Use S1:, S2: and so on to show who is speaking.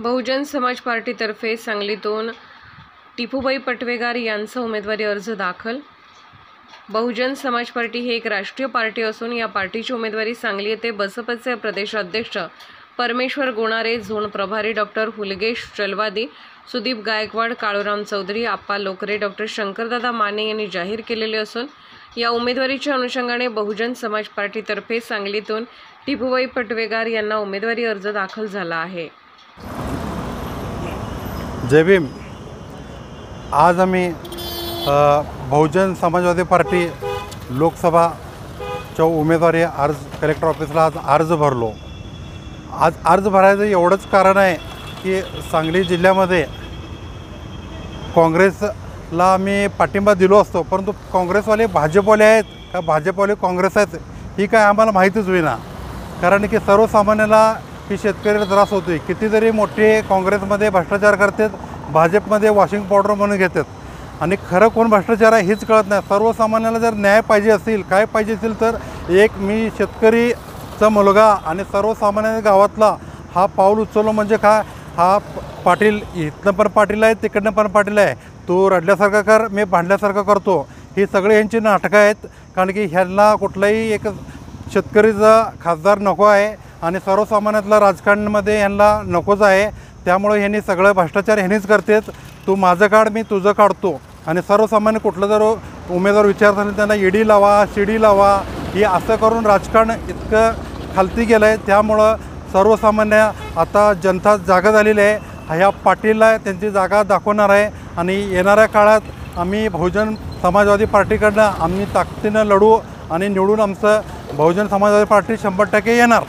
S1: बहुजन समाज पार्टीतर्फे सांगलीतून टिपूबाई पटवेगार यांचा उमेदवारी अर्ज दाखल। बहुजन समाज पार्टी ही एक राष्ट्रीय पार्टी असून या पार्टीची उमेदवारी सांगली येथे बसपचे प्रदेशाध्यक्ष परमेश्वर गोणारे, झोन प्रभारी डॉक्टर हुलगेश चलवादी, सुदीप गायकवाड, काळूराम चौधरी, आप्पा लोकरे, डॉक्टर शंकरदादा माने यांनी जाहीर केलेले असून या उमेदवारीच्या अनुषंगाने बहुजन समाज पार्टीतर्फे सांगलीतून टिपूबाई पटवेगार यांना उमेदवारी अर्ज दाखल झाला आहे।
S2: जय भीम। आज आम्ही बहुजन समाजवादी पार्टी लोकसभाच्या उमेदवारी अर्ज कलेक्टर ऑफिसला आज अर्ज भरलो। आज अर्ज भरायचं एवढंच कारण आहे की सांगली जिल्ह्यामध्ये काँग्रेसला आम्ही पाठिंबा दिलो असतो, परंतु काँग्रेसवाले भाजपवाले आहेत का भाजपवाले काँग्रेस आहेत ही काय आम्हाला माहितीच होईना। कारण की सर्वसामान्याला ही शेतकऱ्याला त्रास होतो आहे। कितीतरी मोठे काँग्रेसमध्ये भ्रष्टाचार करतात, भाजपमध्ये वॉशिंग पावडर म्हणून घेतात आणि खरं कोण भ्रष्टाचार आहे हेच कळत नाही। सर्वसामान्याला जर न्याय पाहिजे असेल, काय पाहिजे असेल तर एक मी शेतकरीचा मुलगा आणि सर्वसामान्य गावातला हा पाऊल उचललो म्हणजे काय, हा पाटील इथनं पण पाटील आहे तिकडनं पण पाटील आहे, तू रडल्यासारखं कर मी भांडल्यासारखं करतो, ही सगळे यांची नाटकं आहेत। कारण की ह्यांना कुठलाही एक शेतकरीचा खासदार नको आहे आणि सर्वसामान्यातला राजकारणामध्ये यांना नकोच आहे। त्यामुळे ह्यांनी सगळं भ्रष्टाचार ह्यांनीच करतात, तू माझं काढ मी तुझं काढतो आणि सर्वसामान्य कुठलं जर उमेदवार विचारताना त्यांना ईडी लावा सीडी लावा ही असं करून राजकारण इतकं खालती गेलं आहे। त्यामुळं सर्वसामान्य आता जनता जागा झालेली आहे। ह्या पाटीलला त्यांची जागा दाखवणार आहे आणि येणाऱ्या काळात आम्ही बहुजन समाजवादी पार्टीकडनं आम्ही ताकदीनं लढू आणि निवडून आमचं बहुजन समाजवादी पार्टी 100% येणार।